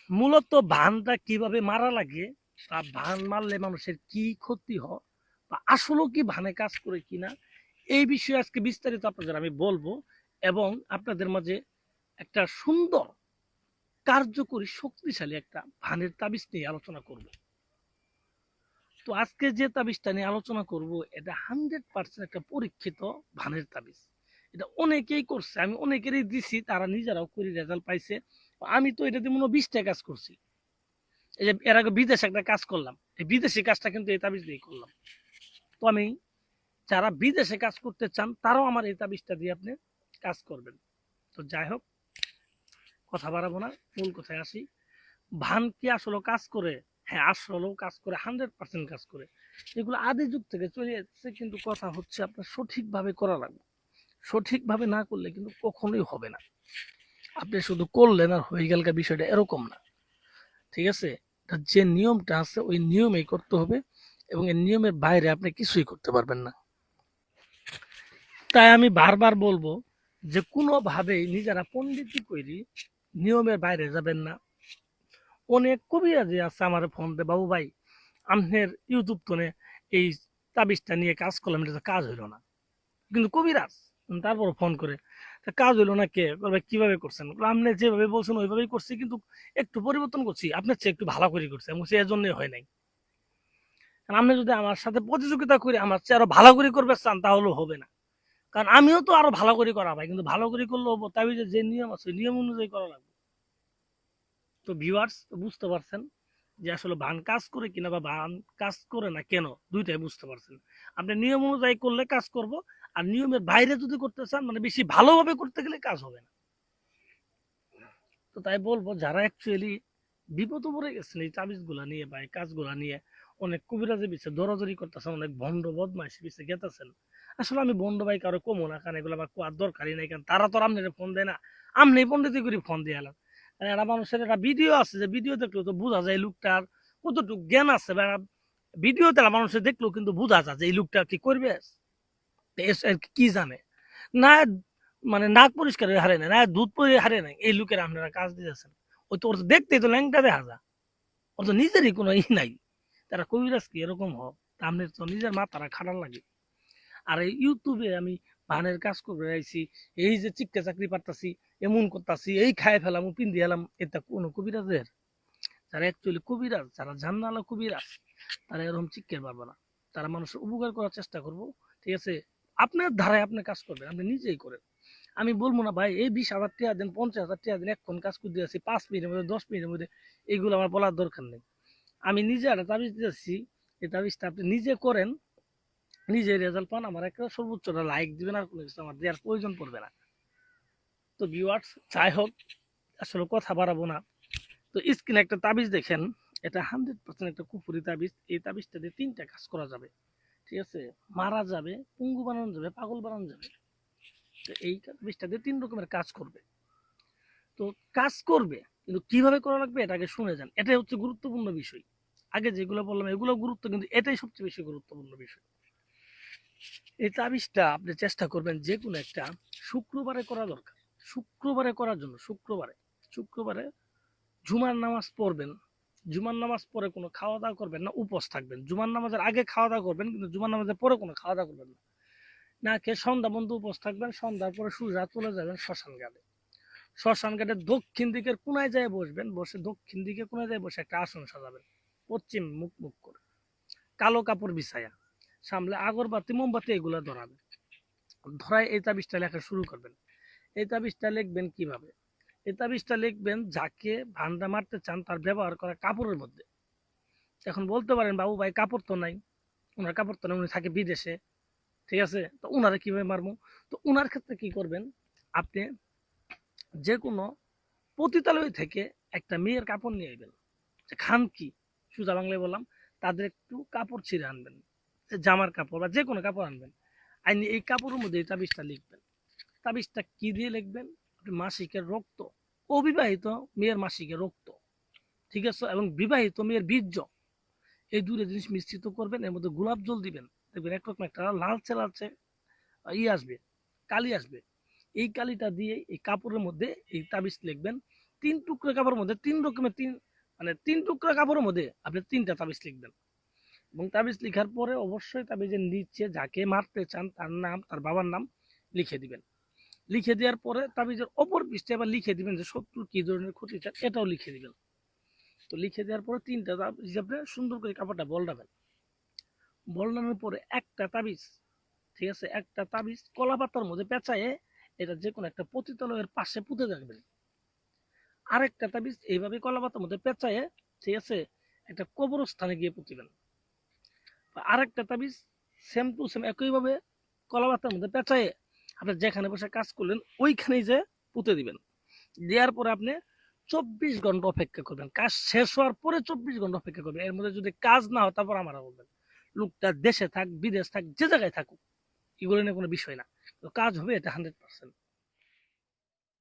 মূলত ভানটা কিভাবে মারা লাগে বা ভান মারলে মানুষের কি ক্ষতি হয় বা আসলেও কি ভানে কাজ করে কিনা এই বিষয়ে আজকে বিস্তারিত আপনাদের আমি বলবো এবং আপনাদের মাঝে একটা সুন্দর কার্যকরী শক্তিশালী একটা ভানের তাবিজ নিয়ে আলোচনা করব। তো আজকে যে তাবিজটা নিয়ে আলোচনা করব এটা 100% একটা পরীক্ষিত ভানের তাবিজ। এটা অনেকেই করছে, আমি অনেকেরই দিছি, তারা নিজেরাও করে রেজাল্ট পাইছে। আমি তো এটা দিয়ে মনে হয় 20টা কাজ করছি। এই যে এর আগে বিদেশে একটা কাজ করলাম, এই বিদেশি কাজটা কিন্তু এই তাবিজ দিয়ে করলাম। তো আমি যারা বিদেশে কাজ করতে চান তারাও আমার এই তাবিজটা দিয়ে আপনি কাজ করবেন। তো যাই হোক, কথা বাড়াবো না, মূল কথায় আসি। ভান কি আসলে কাজ করে? হ্যাঁ, আসলেও কাজ করে, 100% কাজ করে। এগুলো আদি যুগ থেকে চলে যাচ্ছে, কিন্তু কথা হচ্ছে আপনার সঠিকভাবে করা লাগবে। সঠিকভাবে না করলে কিন্তু কখনোই হবে না। আপনি শুধু করলেন আর হয়ে গেল, বিষয়টা এরকম না। ঠিক আছে, যে নিয়মটা আছে ওই নিয়মেই করতে হবে এবং এই নিয়মের বাইরে আপনি কিছুই করতে পারবেন না। তাই আমি বারবার বলবো যে কোনোভাবেই নিজেরা পণ্ডিতি করি নিয়মের বাইরে যাবেন না। অনেক কবিরাজি আছে আমার ফোন দে, বাবু ভাই আপনার ইউটিউব তোনে এই তাবিজটা নিয়ে কাজ করলাম, এটা তো কাজ হইলো না। কিন্তু কবিরাজ, তারপর ফোন করে কাজ হইলো না, কে বলবে কিভাবে করছেন? আপনি যেভাবে বলছেন ওইভাবেই করছি, কিন্তু একটু পরিবর্তন করছি, আপনার চেয়ে একটু ভালো করে করছি। আমি বলছি এর জন্যই হয় নাই। আপনি যদি আমার সাথে প্রতিযোগিতা করে আমার চেয়ে আরো ভালো করে করবে চান তাহলে হবে না। কারণ আমিও তো আরো ভালো করে করা ভাই, কিন্তু ভালো করে করলে হবো, তাবিজের যে নিয়ম আছে নিয়ম অনুযায়ী করা লাগবে। তো ভিউয়ার্স বুঝতে পারছেন যে আসলে ভান কাজ করে কিনা বা ভান কাজ করে না কেন, দুইটাই বুঝতে পারছেন। আপনি নিয়ম অনুযায়ী করলে কাজ করব, আর নিয়মের বাইরে যদি করতে চান, মানে বেশি ভালোভাবে করতে গেলে কাজ হবে না। তো তাই বলবো, যারা অ্যাকচুয়ালি বিপদে পড়ে গেছেন এই তাবিজগুলা নিয়ে বা এই কাজগুলা নিয়ে, অনেক কবিরাজের পিছিয়ে দৌড়াদৌড়ি করতেছেন, অনেক ভণ্ড বদমাইশ পিছিয়ে গেতেছেন। আসলে আমি বন্ড ভাই কারো কমো না, কারণ এগুলো আমার কোয়ার দরকারই নাই, কারণ তারা তো আপনার ফোন দেয় না। আপনি পন্ডিতি করে ফোন দিয়ে এলাম। একটা মানুষের একটা ভিডিও আছে, যে ভিডিও দেখলেও তো বোঝা যায় লোকটার কতটুকু জ্ঞান আছে, বা ভিডিওতে মানুষের দেখলেও কিন্তু বোঝা যায় যে এই লোকটা কি করবে, কি জানে না। মানে নাক পরিষ্কার হয়ে হারে না, দুধ পরে হারে নাই, এই লোকের আপনারা কাজ দিয়েছেন। ওই তো ওর তো দেখতেই তো ল্যাংটা দেখা যায়, ওর তো নিজেরই কোনো ই নাই। তারা কবিরাজ কি এরকম হোক, আপনার তো নিজের মাথাটা খারাপ লাগে। আর এই ইউটিউবে আমি ভানের কাজ করে আইছি, এই যে চিক্কা চাকরি পারতাছি, এমন করতাছি, এই খায় ফেলাম পিন দিয়ে এলাম, এটা কোনো কবিরাজের? যারা অ্যাকচুয়ালি কবিরাজ, যারা জান্নালা কবিরাজ, তারা এরকম চিক্কের পারবে না। তারা মানুষের উপকার করার চেষ্টা করবো। ঠিক আছে, আপনার ধারায় আপনি কাজ করবেন, আপনি নিজেই করেন। আমি বলবো না ভাই এই 20,000 টাকা দেন, 50,000 টাকা দেন, এখন কাজ করে দিয়েছি 5 মিনিটের মধ্যে, 10 মিনিটের মধ্যে, এইগুলো আমার বলার দরকার নেই। আমি নিজে একটা তাবিজ দিয়েছি, এই তাবিজটা আপনি নিজে করেন, নিজে রেজাল্ট পান, আমার একটা সর্বোচ্চটা লাইক দিবেন, আর কোনো কিছু আমার দেওয়ার প্রয়োজন পড়বে না। তো ভিউয়ার্স, যাই হোক, আসলে কথা বাড়াবো না। তো স্ক্রিনে একটা তাবিজ দেখেন, এটা 100% একটা কুফুরি তাবিজ। এই তাবিজটা দিয়ে 3টা কাজ করা যাবে। ঠিক আছে, মারা যাবে, পঙ্গু বানানো যাবে, পাগল বানানো যাবে। তো এই তাবিজটা দিয়ে 3 রকমের কাজ করবে। তো কাজ করবে, কিন্তু কিভাবে করা লাগবে এটা আগে শুনে যান, এটাই হচ্ছে গুরুত্বপূর্ণ বিষয়। আগে যেগুলো বললাম এগুলো গুরুত্ব, কিন্তু এটাই সবচেয়ে বেশি গুরুত্বপূর্ণ বিষয়। এই তাবিজটা আপনি চেষ্টা করবেন যে কোনো একটা শুক্রবারে করা দরকার। শুক্রবারে করার জন্য, শুক্রবারে জুমার নামাজ পড়বেন। জুমার নামাজ পরে কোনো খাওয়া দাওয়া করবেন না, উপোস থাকবেন। জুমার নামাজের আগে খাওয়া দাওয়া করবেন, কিন্তু জুমার নামাজের পরে কোনো খাওয়া দাওয়া করবেন না। না খেয়ে সন্ধ্যা বন্ধু উপোস থাকবেন, সন্ধ্যার পরে সূর্য চলে যাবেন শ্মশান ঘাটে। শ্মশান ঘাটের দক্ষিণ দিকের কোনায় যায় বসবেন, বসে দক্ষিণ দিকে কোনায় যায় বসে একটা আসন সাজাবেন, পশ্চিম মুখ মুখ করে, কালো কাপড় বিছায়া, সামনে আগরবাতি মোমবাতি এগুলা ধরাবেন। ধরায় এই তাবিজটা লেখা শুরু করবেন। এই তাবিজটা লিখবেন কিভাবে? এই তাবিজটা লিখবেন যাকে ভান্ডা মারতে চান তার ব্যবহার করা কাপড়ের মধ্যে। এখন বলতে পারেন বাবু ভাই কাপড় তো নাই, ওনার কাপড় তো নাই, উনি থাকে বিদেশে। ঠিক আছে, তো উনারা কিভাবে মারবো? তো উনার ক্ষেত্রে কি করবেন, আপনি যে কোনো পতিতালয় থেকে একটা মেয়ের কাপড় নিয়ে আসবেন, খান কি, সোজা বাংলায় বললাম, তাদের একটু কাপড় ছিঁড়ে আনবেন, জামার কাপড় বা যে কোনো কাপড় আনবেন, আইনি এই কাপড়ের মধ্যে এই তাবিজটা লিখবেন। তাবিজটা কি দিয়ে লিখবেন? আপনি মাসিকের রক্ত, অবিবাহিত মেয়ের মাসিকের রক্ত, ঠিক আছে, এবং বিবাহিত মেয়ের বীর্য, এই দুটো জিনিস মিশ্রিত করবেন, এর মধ্যে গোলাপ জল দিবেন, দেখবেন একরকম একটা লালচে লালচে আসবে, কালি আসবে। এই কালিটা দিয়ে এই কাপড়ের মধ্যে এই তাবিজ লিখবেন। 3 টুকরা কাপড়ের মধ্যে 3 রকমের 3 টুকরা কাপড়ের মধ্যে আপনি 3টা তাবিজ লিখবেন। এবং তাবিজ লিখার পরে অবশ্যই তাবিজের নিচে যাকে মারতে চান তার নাম, তার বাবার নাম লিখে দিবেন। লিখে দেওয়ার পরে তাবিজের অপর পৃষ্ঠে আবার লিখে দিবেন যে শত্রু কি ধরনের ক্ষতি চান, এটাও লিখে দিবেন। তো লিখে দেওয়ার পরে 3টা তাবিজ আপনি সুন্দর করে কাপড়টা বলটাবেন। বলটানোর পরে একটা তাবিজ, ঠিক আছে, একটা তাবিজ কলা পাতার মধ্যে পেঁচায়ে এটা যে কোনো একটা পতিতালয়ের পাশে পুঁতে রাখবেন। আরেকটা তাবিজ এইভাবে কলা পাতার মধ্যে পেঁচায়ে, ঠিক আছে, একটা কবরস্থানে গিয়ে পুঁতিবেন। আরেকটা তাবিজ সেম টু সেম একইভাবে কলা পাতার মধ্যে পেঁচায়ে আপনি যেখানে বসে কাজ করলেন ওইখানেই যে পুঁতে দিবেন। দেওয়ার পরে আপনি 24 ঘন্টা অপেক্ষা করবেন। কাজ শেষ হওয়ার পরে 24 ঘন্টা অপেক্ষা করবেন। এর মধ্যে যদি কাজ না হয় তারপর আমার বলবেন। লোকটা দেশে থাক বিদেশ থাক যে জায়গায় থাকুক, এগুলো নিয়ে কোনো বিষয় না, তো কাজ হবে এটা 100%।